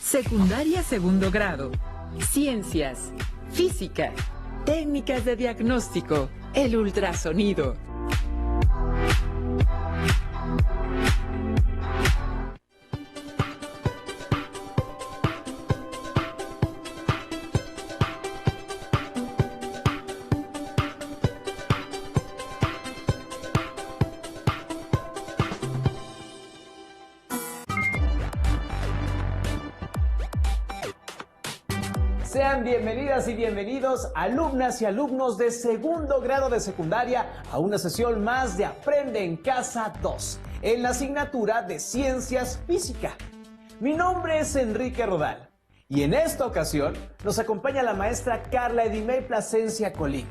Secundaria segundo grado. Ciencias, física, técnicas de diagnóstico, el ultrasonido. Sean bienvenidas y bienvenidos, alumnas y alumnos de segundo grado de secundaria, a una sesión más de Aprende en Casa 2, en la asignatura de Ciencias Física. Mi nombre es Enrique Rodal y en esta ocasión nos acompaña la maestra Carla Edimey Plasencia Colín,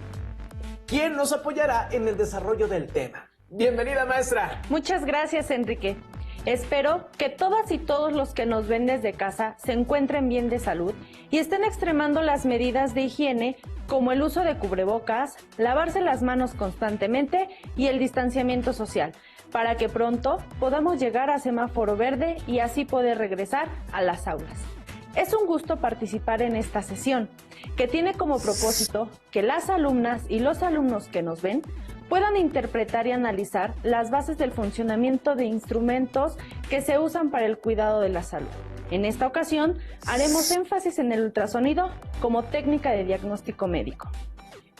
quien nos apoyará en el desarrollo del tema. Bienvenida, maestra. Muchas gracias, Enrique. Espero que todas y todos los que nos ven desde casa se encuentren bien de salud y estén extremando las medidas de higiene como el uso de cubrebocas, lavarse las manos constantemente y el distanciamiento social, para que pronto podamos llegar a semáforo verde y así poder regresar a las aulas. Es un gusto participar en esta sesión, que tiene como propósito que las alumnas y los alumnos que nos ven puedan interpretar y analizar las bases del funcionamiento de instrumentos que se usan para el cuidado de la salud. En esta ocasión, haremos énfasis en el ultrasonido como técnica de diagnóstico médico.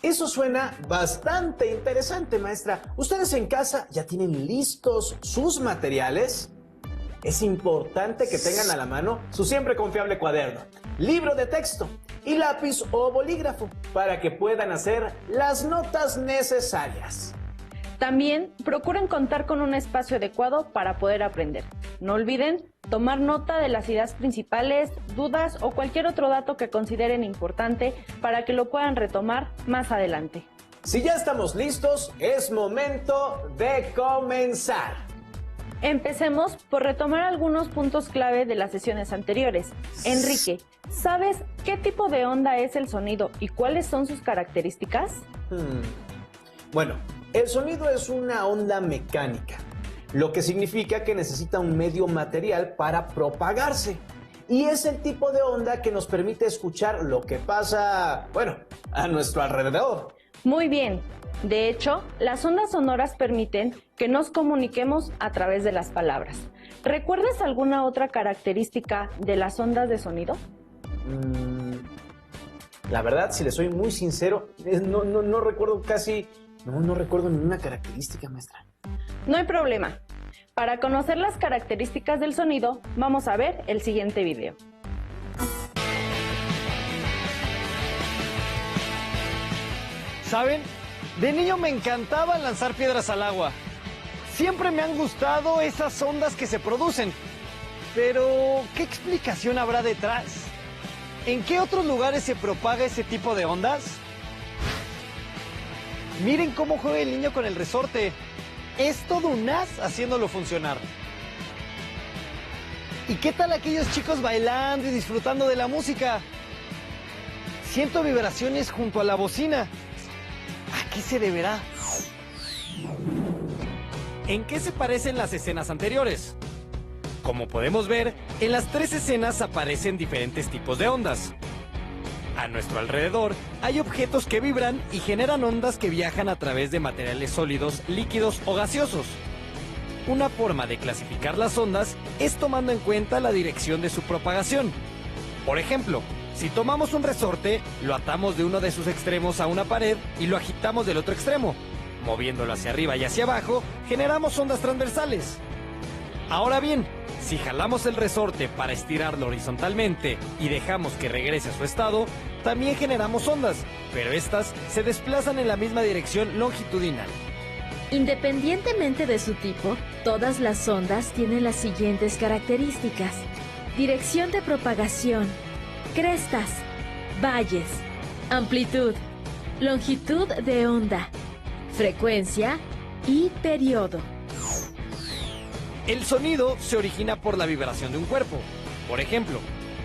Eso suena bastante interesante, maestra. ¿Ustedes en casa ya tienen listos sus materiales? Es importante que tengan a la mano su siempre confiable cuaderno, libro de texto y lápiz o bolígrafo para que puedan hacer las notas necesarias. También procuren contar con un espacio adecuado para poder aprender. No olviden tomar nota de las ideas principales, dudas o cualquier otro dato que consideren importante para que lo puedan retomar más adelante. Si ya estamos listos, es momento de comenzar. Empecemos por retomar algunos puntos clave de las sesiones anteriores. Enrique, ¿sabes qué tipo de onda es el sonido y cuáles son sus características? Bueno, el sonido es una onda mecánica, lo que significa que necesita un medio material para propagarse. Y es el tipo de onda que nos permite escuchar lo que pasa, a nuestro alrededor. Muy bien. De hecho, las ondas sonoras permiten que nos comuniquemos a través de las palabras. ¿Recuerdas alguna otra característica de las ondas de sonido? La verdad, si le soy muy sincero, no recuerdo casi... No recuerdo ninguna característica, maestra. No hay problema. Para conocer las características del sonido, vamos a ver el siguiente video. ¿Saben? De niño me encantaba lanzar piedras al agua. Siempre me han gustado esas ondas que se producen. Pero, ¿qué explicación habrá detrás? ¿En qué otros lugares se propaga ese tipo de ondas? Miren cómo juega el niño con el resorte. Es todo un as haciéndolo funcionar. ¿Y qué tal aquellos chicos bailando y disfrutando de la música? Siento vibraciones junto a la bocina. ¿A qué se deberá? ¿En qué se parecen las escenas anteriores? Como podemos ver, en las tres escenas aparecen diferentes tipos de ondas. A nuestro alrededor hay objetos que vibran y generan ondas que viajan a través de materiales sólidos, líquidos o gaseosos. Una forma de clasificar las ondas es tomando en cuenta la dirección de su propagación. Por ejemplo, si tomamos un resorte, lo atamos de uno de sus extremos a una pared y lo agitamos del otro extremo. Moviéndolo hacia arriba y hacia abajo, generamos ondas transversales. Ahora bien, si jalamos el resorte para estirarlo horizontalmente y dejamos que regrese a su estado, también generamos ondas, pero estas se desplazan en la misma dirección longitudinal. Independientemente de su tipo, todas las ondas tienen las siguientes características: dirección de propagación, crestas, valles, amplitud, longitud de onda, frecuencia y periodo. El sonido se origina por la vibración de un cuerpo. Por ejemplo,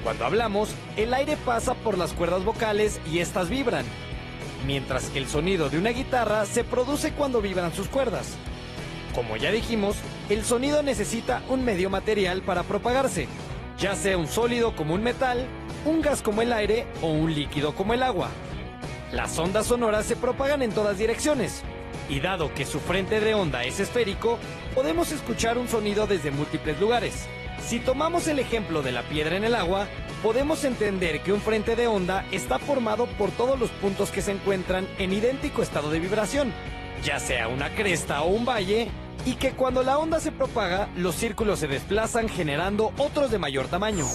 cuando hablamos, el aire pasa por las cuerdas vocales y estas vibran, mientras que el sonido de una guitarra se produce cuando vibran sus cuerdas. Como ya dijimos, el sonido necesita un medio material para propagarse. ya sea un sólido como un metal, un gas como el aire o un líquido como el agua. Las ondas sonoras se propagan en todas direcciones, y dado que su frente de onda es esférico, podemos escuchar un sonido desde múltiples lugares. Si tomamos el ejemplo de la piedra en el agua, podemos entender que un frente de onda está formado por todos los puntos que se encuentran en idéntico estado de vibración, ya sea una cresta o un valle, y que cuando la onda se propaga, los círculos se desplazan generando otros de mayor tamaño.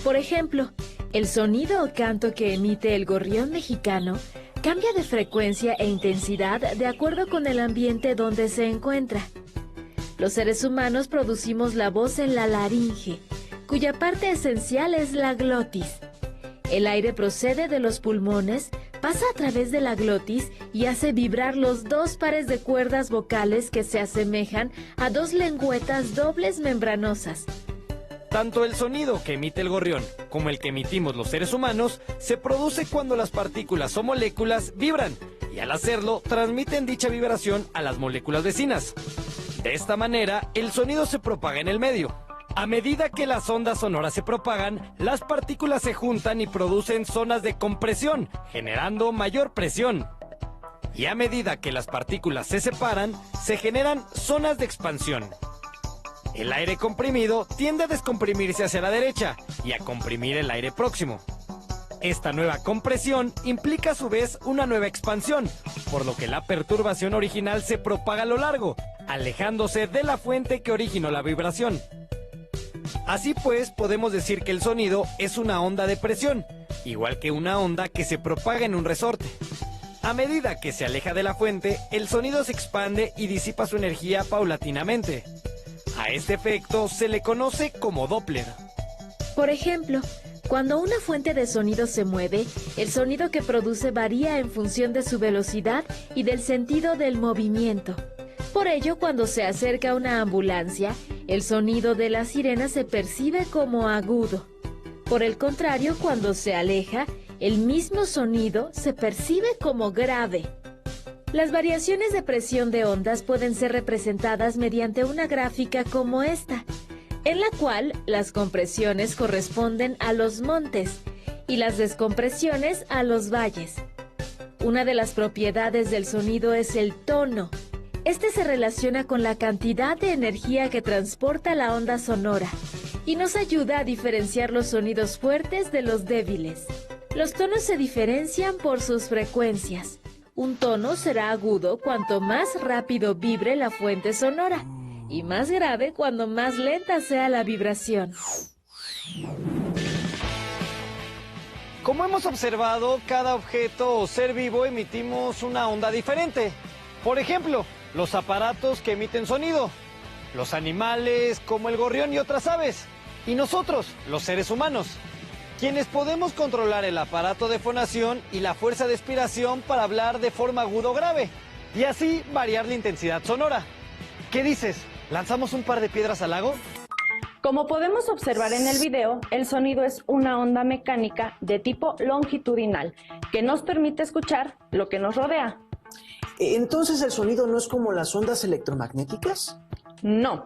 Por ejemplo, el sonido o canto que emite el gorrión mexicano cambia de frecuencia e intensidad de acuerdo con el ambiente donde se encuentra. Los seres humanos producimos la voz en la laringe, cuya parte esencial es la glotis. El aire procede de los pulmones, pasa a través de la glotis y hace vibrar los dos pares de cuerdas vocales que se asemejan a dos lengüetas dobles membranosas. Tanto el sonido que emite el gorrión como el que emitimos los seres humanos se produce cuando las partículas o moléculas vibran y al hacerlo transmiten dicha vibración a las moléculas vecinas. De esta manera, el sonido se propaga en el medio. A medida que las ondas sonoras se propagan, las partículas se juntan y producen zonas de compresión, generando mayor presión. Y a medida que las partículas se separan, se generan zonas de expansión. El aire comprimido tiende a descomprimirse hacia la derecha y a comprimir el aire próximo. Esta nueva compresión implica a su vez una nueva expansión, por lo que la perturbación original se propaga a lo largo, alejándose de la fuente que originó la vibración. Así pues, podemos decir que el sonido es una onda de presión, igual que una onda que se propaga en un resorte. A medida que se aleja de la fuente, el sonido se expande y disipa su energía paulatinamente. A este efecto se le conoce como Doppler. Por ejemplo, cuando una fuente de sonido se mueve, el sonido que produce varía en función de su velocidad y del sentido del movimiento. Por ello, cuando se acerca una ambulancia, el sonido de la sirena se percibe como agudo. Por el contrario, cuando se aleja, el mismo sonido se percibe como grave. Las variaciones de presión de ondas pueden ser representadas mediante una gráfica como esta, en la cual las compresiones corresponden a los montes y las descompresiones a los valles. Una de las propiedades del sonido es el tono. Este se relaciona con la cantidad de energía que transporta la onda sonora y nos ayuda a diferenciar los sonidos fuertes de los débiles. Los tonos se diferencian por sus frecuencias. Un tono será agudo cuanto más rápido vibre la fuente sonora y más grave cuando más lenta sea la vibración. Como hemos observado, cada objeto o ser vivo emitimos una onda diferente. Por ejemplo, los aparatos que emiten sonido, los animales como el gorrión y otras aves, y nosotros, los seres humanos, quienes podemos controlar el aparato de fonación y la fuerza de expiración para hablar de forma aguda o grave, y así variar la intensidad sonora. ¿Qué dices? ¿Lanzamos un par de piedras al lago? Como podemos observar en el video, el sonido es una onda mecánica de tipo longitudinal que nos permite escuchar lo que nos rodea. ¿Entonces el sonido no es como las ondas electromagnéticas? No.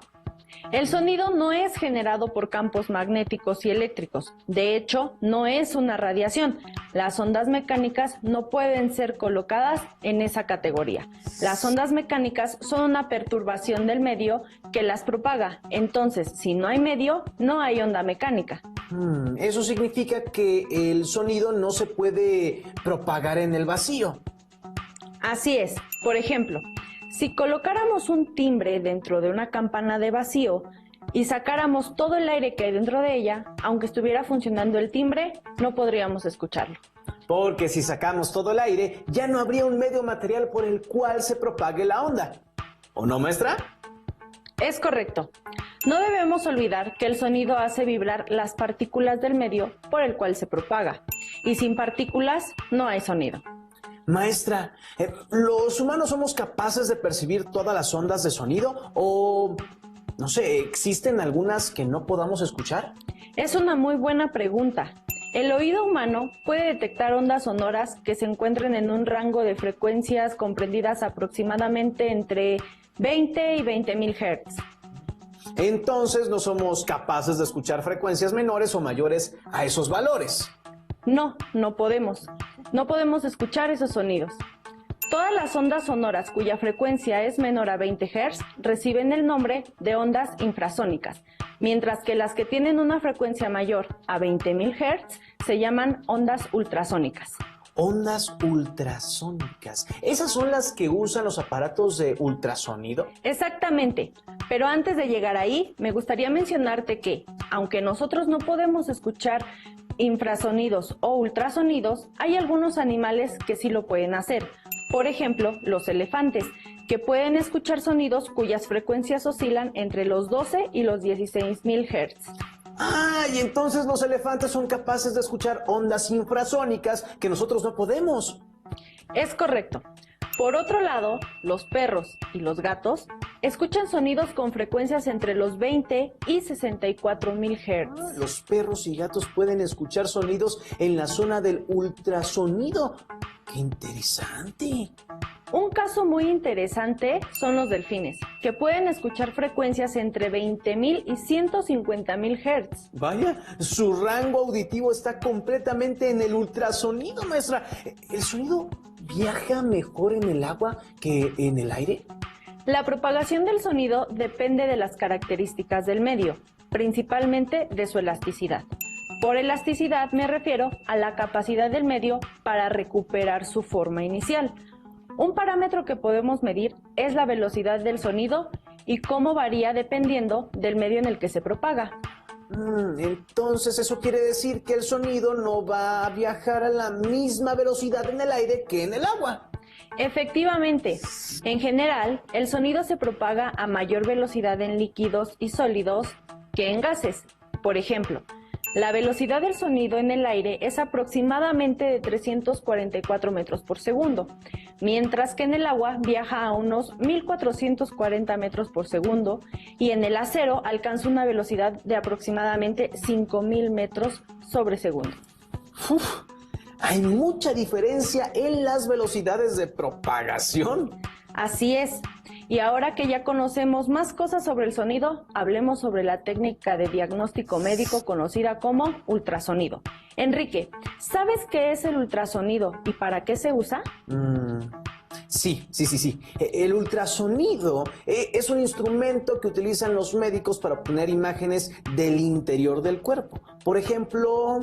El sonido no es generado por campos magnéticos y eléctricos. De hecho, no es una radiación. Las ondas mecánicas no pueden ser colocadas en esa categoría. Las ondas mecánicas son una perturbación del medio que las propaga. Entonces, si no hay medio, no hay onda mecánica. Eso significa que el sonido no se puede propagar en el vacío. Así es. Por ejemplo, si colocáramos un timbre dentro de una campana de vacío y sacáramos todo el aire que hay dentro de ella, aunque estuviera funcionando el timbre, no podríamos escucharlo. Porque si sacamos todo el aire, ya no habría un medio material por el cual se propague la onda. ¿O no, maestra? Es correcto. No debemos olvidar que el sonido hace vibrar las partículas del medio por el cual se propaga. Y sin partículas no hay sonido. Maestra, ¿los humanos somos capaces de percibir todas las ondas de sonido? O, no sé, ¿existen algunas que no podamos escuchar? Es una muy buena pregunta. El oído humano puede detectar ondas sonoras que se encuentren en un rango de frecuencias comprendidas aproximadamente entre 20 y 20.000 Hz. Entonces no somos capaces de escuchar frecuencias menores o mayores a esos valores. No, no podemos. No podemos escuchar esos sonidos. Todas las ondas sonoras cuya frecuencia es menor a 20 Hz reciben el nombre de ondas infrasónicas, mientras que las que tienen una frecuencia mayor a 20.000 Hz se llaman ondas ultrasónicas. Ondas ultrasónicas. ¿Esas son las que usan los aparatos de ultrasonido? Exactamente, pero antes de llegar ahí, me gustaría mencionarte que, aunque nosotros no podemos escuchar infrasonidos o ultrasonidos, hay algunos animales que sí lo pueden hacer. Por ejemplo, los elefantes, que pueden escuchar sonidos cuyas frecuencias oscilan entre los 12 y los 16.000 Hz. Ah, y entonces los elefantes son capaces de escuchar ondas infrasónicas que nosotros no podemos. Es correcto. Por otro lado, los perros y los gatos escuchan sonidos con frecuencias entre los 20 y 64.000 Hz. Los perros y gatos pueden escuchar sonidos en la zona del ultrasonido. ¡Qué interesante! Un caso muy interesante son los delfines, que pueden escuchar frecuencias entre 20.000 y 150.000 Hz. Vaya, su rango auditivo está completamente en el ultrasonido, maestra. ¿El sonido viaja mejor en el agua que en el aire? La propagación del sonido depende de las características del medio, principalmente de su elasticidad. Por elasticidad me refiero a la capacidad del medio para recuperar su forma inicial. Un parámetro que podemos medir es la velocidad del sonido y cómo varía dependiendo del medio en el que se propaga. Entonces eso quiere decir que el sonido no va a viajar a la misma velocidad en el aire que en el agua. Efectivamente, en general, el sonido se propaga a mayor velocidad en líquidos y sólidos que en gases. Por ejemplo, la velocidad del sonido en el aire es aproximadamente de 344 metros por segundo, mientras que en el agua viaja a unos 1440 metros por segundo y en el acero alcanza una velocidad de aproximadamente 5000 metros sobre segundo. Hay mucha diferencia en las velocidades de propagación. Así es. Y ahora que ya conocemos más cosas sobre el sonido, hablemos sobre la técnica de diagnóstico médico conocida como ultrasonido. Enrique, ¿sabes qué es el ultrasonido y para qué se usa? Sí. El ultrasonido es un instrumento que utilizan los médicos para obtener imágenes del interior del cuerpo. Por ejemplo,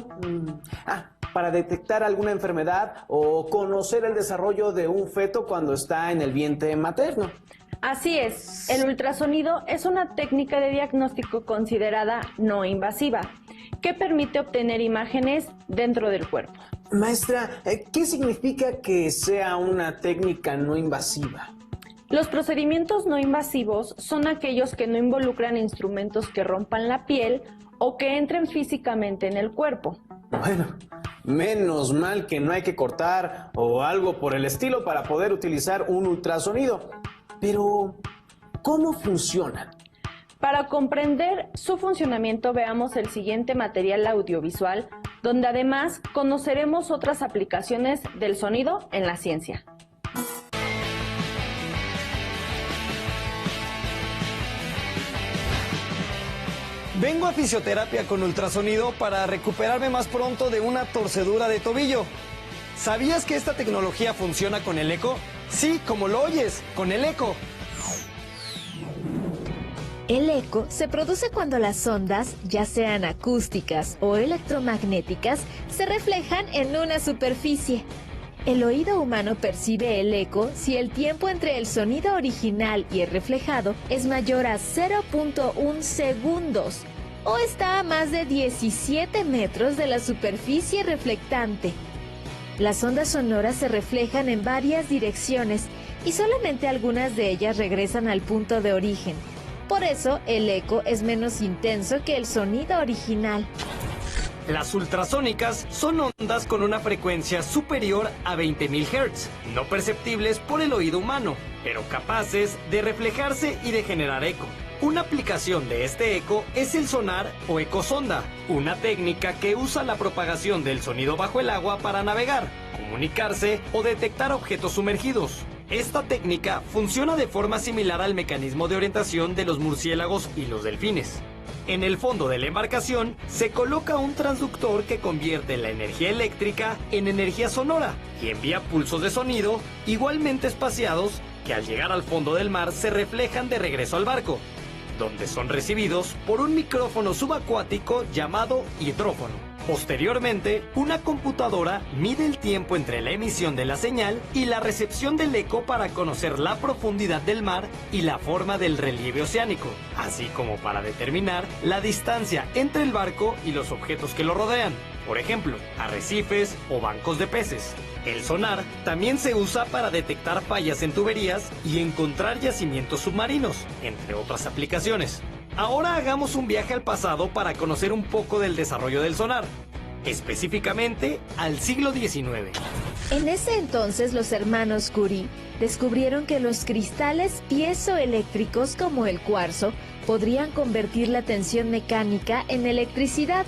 para detectar alguna enfermedad o conocer el desarrollo de un feto cuando está en el vientre materno. Así es, el ultrasonido es una técnica de diagnóstico considerada no invasiva, que permite obtener imágenes dentro del cuerpo. Maestra, ¿qué significa que sea una técnica no invasiva? Los procedimientos no invasivos son aquellos que no involucran instrumentos que rompan la piel o que entren físicamente en el cuerpo. Bueno, menos mal que no hay que cortar o algo por el estilo para poder utilizar un ultrasonido. Pero, ¿cómo funcionan? Para comprender su funcionamiento, veamos el siguiente material audiovisual, donde además conoceremos otras aplicaciones del sonido en la ciencia. Vengo a fisioterapia con ultrasonido para recuperarme más pronto de una torcedura de tobillo. ¿Sabías que esta tecnología funciona con el eco? Sí, como lo oyes, con el eco. El eco se produce cuando las ondas, ya sean acústicas o electromagnéticas, se reflejan en una superficie. El oído humano percibe el eco si el tiempo entre el sonido original y el reflejado es mayor a 0.1 segundos o está a más de 17 metros de la superficie reflectante. Las ondas sonoras se reflejan en varias direcciones y solamente algunas de ellas regresan al punto de origen. Por eso, el eco es menos intenso que el sonido original. Las ultrasónicas son ondas con una frecuencia superior a 20.000 Hz, no perceptibles por el oído humano, pero capaces de reflejarse y de generar eco. Una aplicación de este eco es el sonar o ecosonda, una técnica que usa la propagación del sonido bajo el agua para navegar, comunicarse o detectar objetos sumergidos. Esta técnica funciona de forma similar al mecanismo de orientación de los murciélagos y los delfines. En el fondo de la embarcación se coloca un transductor que convierte la energía eléctrica en energía sonora y envía pulsos de sonido igualmente espaciados que al llegar al fondo del mar se reflejan de regreso al barco, donde son recibidos por un micrófono subacuático llamado hidrófono. Posteriormente, una computadora mide el tiempo entre la emisión de la señal y la recepción del eco para conocer la profundidad del mar y la forma del relieve oceánico, así como para determinar la distancia entre el barco y los objetos que lo rodean, por ejemplo, arrecifes o bancos de peces. El sonar también se usa para detectar fallas en tuberías y encontrar yacimientos submarinos, entre otras aplicaciones. Ahora hagamos un viaje al pasado para conocer un poco del desarrollo del sonar, específicamente al siglo XIX. En ese entonces los hermanos Curie descubrieron que los cristales piezoeléctricos como el cuarzo podrían convertir la tensión mecánica en electricidad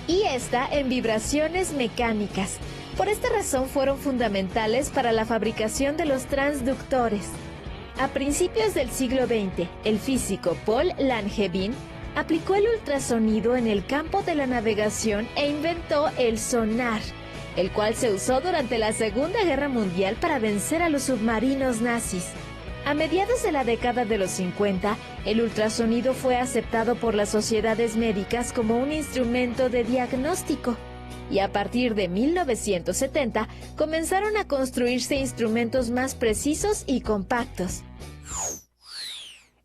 y esta en vibraciones mecánicas. Por esta razón fueron fundamentales para la fabricación de los transductores. A principios del siglo XX, el físico Paul Langevin aplicó el ultrasonido en el campo de la navegación e inventó el sonar, el cual se usó durante la Segunda Guerra Mundial para vencer a los submarinos nazis. A mediados de la década de los 50, el ultrasonido fue aceptado por las sociedades médicas como un instrumento de diagnóstico. Y a partir de 1970 comenzaron a construirse instrumentos más precisos y compactos.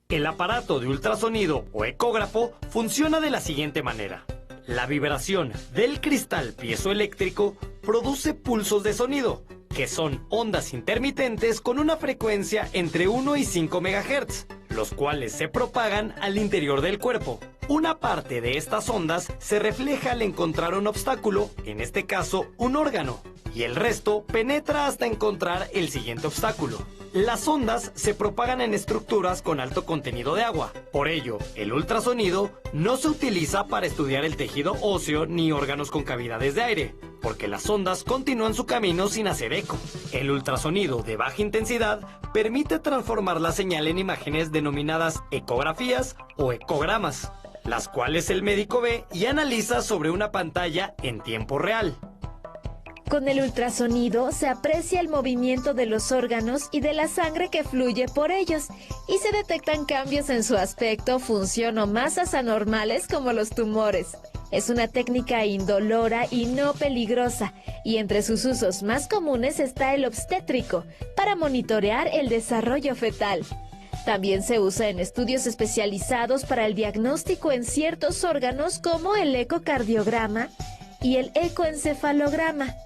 El aparato de ultrasonido o ecógrafo funciona de la siguiente manera. La vibración del cristal piezoeléctrico produce pulsos de sonido, que son ondas intermitentes con una frecuencia entre 1 y 5 MHz, los cuales se propagan al interior del cuerpo. Una parte de estas ondas se refleja al encontrar un obstáculo, en este caso un órgano, y el resto penetra hasta encontrar el siguiente obstáculo. Las ondas se propagan en estructuras con alto contenido de agua. Por ello, el ultrasonido no se utiliza para estudiar el tejido óseo ni órganos con cavidades de aire, porque las ondas continúan su camino sin hacer eco. El ultrasonido de baja intensidad permite transformar la señal en imágenes denominadas ecografías o ecogramas, las cuales el médico ve y analiza sobre una pantalla en tiempo real. Con el ultrasonido se aprecia el movimiento de los órganos y de la sangre que fluye por ellos y se detectan cambios en su aspecto, función o masas anormales como los tumores. Es una técnica indolora y no peligrosa, y entre sus usos más comunes está el obstétrico, para monitorear el desarrollo fetal. También se usa en estudios especializados para el diagnóstico en ciertos órganos como el ecocardiograma y el ecoencefalograma.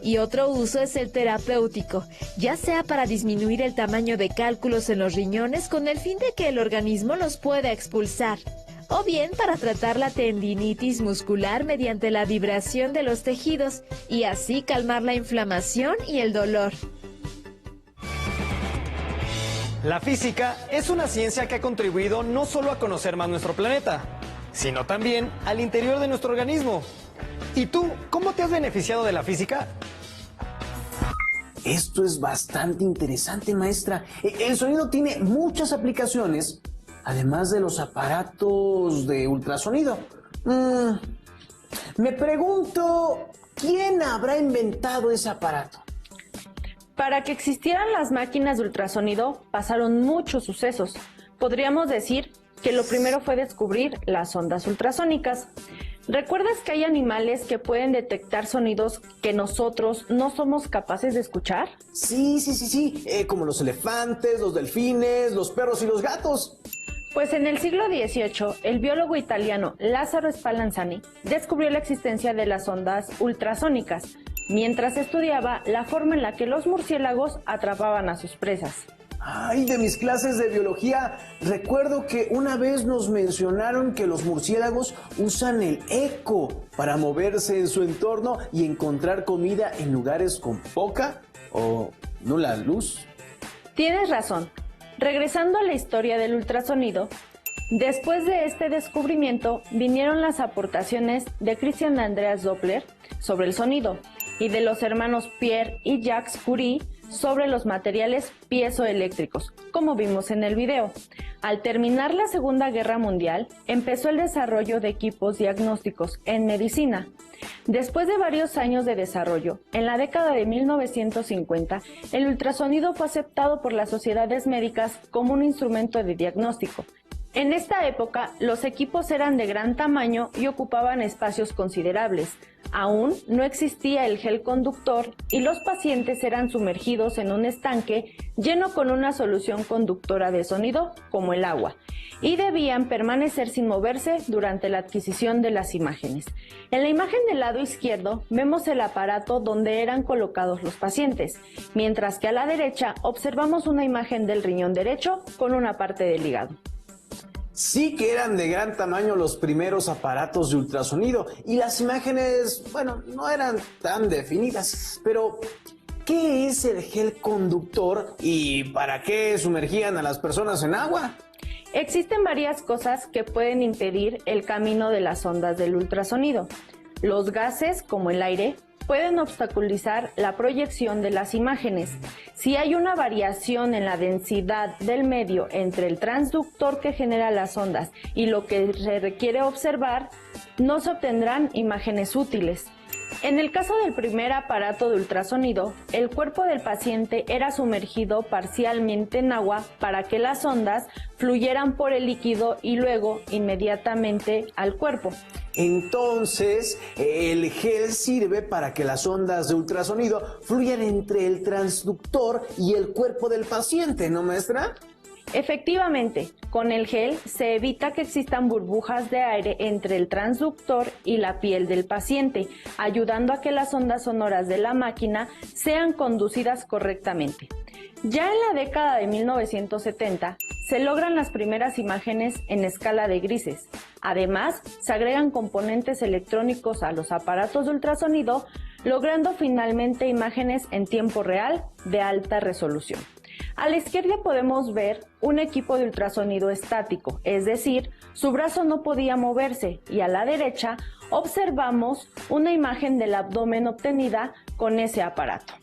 Y otro uso es el terapéutico, ya sea para disminuir el tamaño de cálculos en los riñones con el fin de que el organismo los pueda expulsar, o bien para tratar la tendinitis muscular mediante la vibración de los tejidos y así calmar la inflamación y el dolor. La física es una ciencia que ha contribuido no solo a conocer más nuestro planeta, sino también al interior de nuestro organismo. ¿Y tú, cómo te has beneficiado de la física? Esto es bastante interesante, maestra. El sonido tiene muchas aplicaciones, además de los aparatos de ultrasonido. Me pregunto, ¿quién habrá inventado ese aparato? Para que existieran las máquinas de ultrasonido pasaron muchos sucesos. Podríamos decir que lo primero fue descubrir las ondas ultrasónicas. ¿Recuerdas que hay animales que pueden detectar sonidos que nosotros no somos capaces de escuchar? Sí, como los elefantes, los delfines, los perros y los gatos. Pues en el siglo XVIII, el biólogo italiano Lazzaro Spallanzani descubrió la existencia de las ondas ultrasónicas, mientras estudiaba la forma en la que los murciélagos atrapaban a sus presas. Ay, de mis clases de biología, recuerdo que una vez nos mencionaron que los murciélagos usan el eco para moverse en su entorno y encontrar comida en lugares con poca o nula luz. Tienes razón. Regresando a la historia del ultrasonido, después de este descubrimiento vinieron las aportaciones de Christian Andreas Doppler sobre el sonido y de los hermanos Pierre y Jacques Curie sobre los materiales piezoeléctricos, como vimos en el video. Al terminar la Segunda Guerra Mundial, empezó el desarrollo de equipos diagnósticos en medicina. Después de varios años de desarrollo, en la década de 1950, el ultrasonido fue aceptado por las sociedades médicas como un instrumento de diagnóstico. En esta época, los equipos eran de gran tamaño y ocupaban espacios considerables. Aún no existía el gel conductor y los pacientes eran sumergidos en un estanque lleno con una solución conductora de sonido, como el agua, y debían permanecer sin moverse durante la adquisición de las imágenes. En la imagen del lado izquierdo vemos el aparato donde eran colocados los pacientes, mientras que a la derecha observamos una imagen del riñón derecho con una parte del hígado. Sí que eran de gran tamaño los primeros aparatos de ultrasonido y las imágenes, bueno, no eran tan definidas. Pero, ¿qué es el gel conductor y para qué sumergían a las personas en agua? Existen varias cosas que pueden impedir el camino de las ondas del ultrasonido. Los gases, como el aire, pueden obstaculizar la proyección de las imágenes. Si hay una variación en la densidad del medio entre el transductor que genera las ondas y lo que se requiere observar, no se obtendrán imágenes útiles. En el caso del primer aparato de ultrasonido, el cuerpo del paciente era sumergido parcialmente en agua para que las ondas fluyeran por el líquido y luego inmediatamente al cuerpo. Entonces, el gel sirve para que las ondas de ultrasonido fluyan entre el transductor y el cuerpo del paciente, ¿no, maestra? Efectivamente, con el gel se evita que existan burbujas de aire entre el transductor y la piel del paciente, ayudando a que las ondas sonoras de la máquina sean conducidas correctamente. Ya en la década de 1970 se logran las primeras imágenes en escala de grises. Además, se agregan componentes electrónicos a los aparatos de ultrasonido, logrando finalmente imágenes en tiempo real de alta resolución. A la izquierda podemos ver un equipo de ultrasonido estático, es decir, su brazo no podía moverse, y a la derecha observamos una imagen del abdomen obtenida con ese aparato.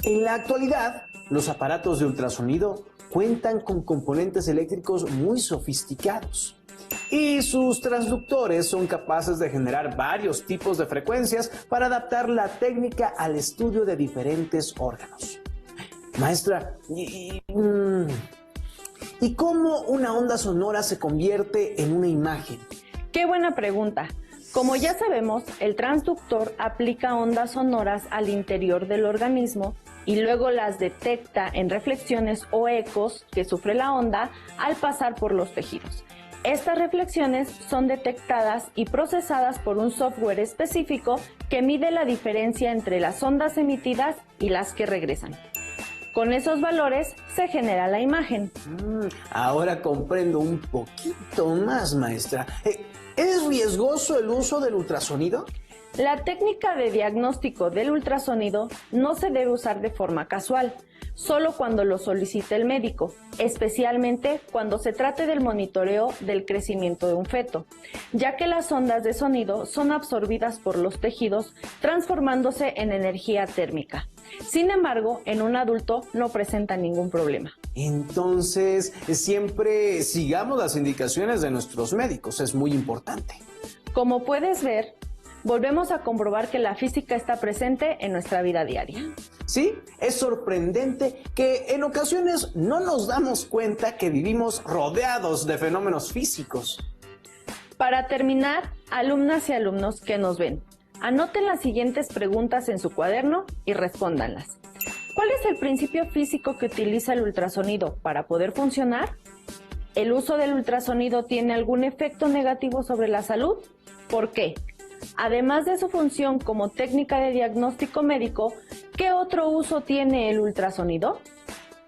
En la actualidad, los aparatos de ultrasonido cuentan con componentes eléctricos muy sofisticados y sus transductores son capaces de generar varios tipos de frecuencias para adaptar la técnica al estudio de diferentes órganos. Maestra, ¿y cómo una onda sonora se convierte en una imagen? ¡Qué buena pregunta! Como ya sabemos, el transductor aplica ondas sonoras al interior del organismo y luego las detecta en reflexiones o ecos que sufre la onda al pasar por los tejidos. Estas reflexiones son detectadas y procesadas por un software específico que mide la diferencia entre las ondas emitidas y las que regresan. Con esos valores se genera la imagen. Ahora comprendo un poquito más, maestra. ¿Es riesgoso el uso del ultrasonido? La técnica de diagnóstico del ultrasonido no se debe usar de forma casual, solo cuando lo solicite el médico, especialmente cuando se trate del monitoreo del crecimiento de un feto, ya que las ondas de sonido son absorbidas por los tejidos, transformándose en energía térmica. Sin embargo, en un adulto no presenta ningún problema. Entonces, siempre sigamos las indicaciones de nuestros médicos, es muy importante. Como puedes ver, volvemos a comprobar que la física está presente en nuestra vida diaria. Sí, es sorprendente que en ocasiones no nos damos cuenta que vivimos rodeados de fenómenos físicos. Para terminar, alumnas y alumnos que nos ven, anoten las siguientes preguntas en su cuaderno y respóndanlas. ¿Cuál es el principio físico que utiliza el ultrasonido para poder funcionar? ¿El uso del ultrasonido tiene algún efecto negativo sobre la salud? ¿Por qué? Además de su función como técnica de diagnóstico médico, ¿qué otro uso tiene el ultrasonido?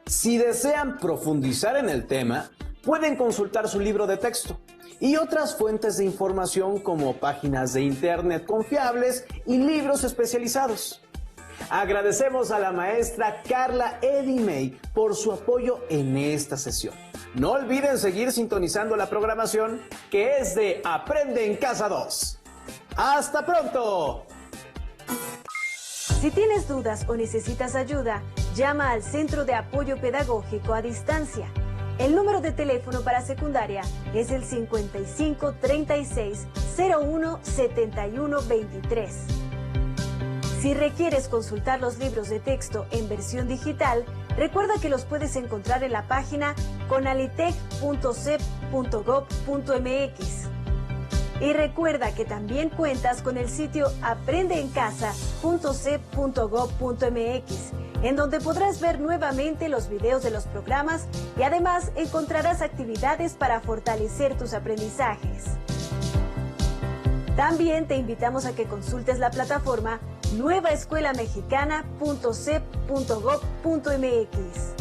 Si desean profundizar en el tema, pueden consultar su libro de texto y otras fuentes de información como páginas de internet confiables y libros especializados. Agradecemos a la maestra Carla Eddy May por su apoyo en esta sesión. No olviden seguir sintonizando la programación que es de Aprende en Casa 2. ¡Hasta pronto! Si tienes dudas o necesitas ayuda, llama al Centro de Apoyo Pedagógico a Distancia. El número de teléfono para secundaria es el 55 36 01 71 23. Si requieres consultar los libros de texto en versión digital, recuerda que los puedes encontrar en la página conalitec.cep.gov.mx. Y recuerda que también cuentas con el sitio aprendeencasa.cep.gov.mx, en donde podrás ver nuevamente los videos de los programas y además encontrarás actividades para fortalecer tus aprendizajes. También te invitamos a que consultes la plataforma nuevaescuelamexicana.cep.gov.mx.